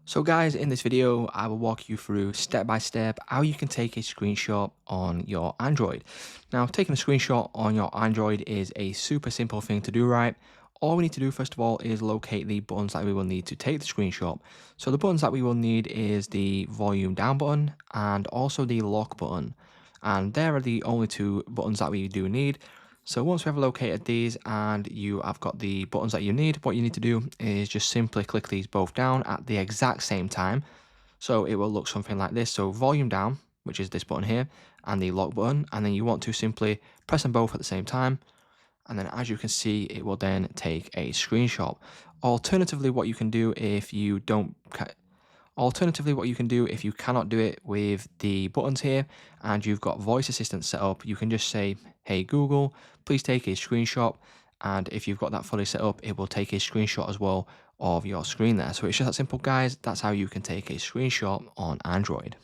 So guys, in this video, I will walk you through step by step how you can take a screenshot on your Android. Now, taking a screenshot on your Android is a super simple thing to do, right? All we need to do first of all is locate the buttons that we will need to take the screenshot. So the buttons that we will need is the volume down button and also the lock button. And there are the only two buttons that we do need. So once we have located these and you have got the buttons that you need, what you need to do is just simply click these both down at the exact same time. So it will look something like this. So volume down, which is this button here, and the lock button. And then you want to simply press them both at the same time. And then as you can see, it will then take a screenshot. Alternatively, what you can do if you don't Alternatively, what you can do if you cannot do it with the buttons here and you've got voice assistant set up, you can just say, "Hey Google, please take a screenshot." And if you've got that fully set up, it will take a screenshot as well of your screen there. So it's just that simple, guys. That's how you can take a screenshot on Android.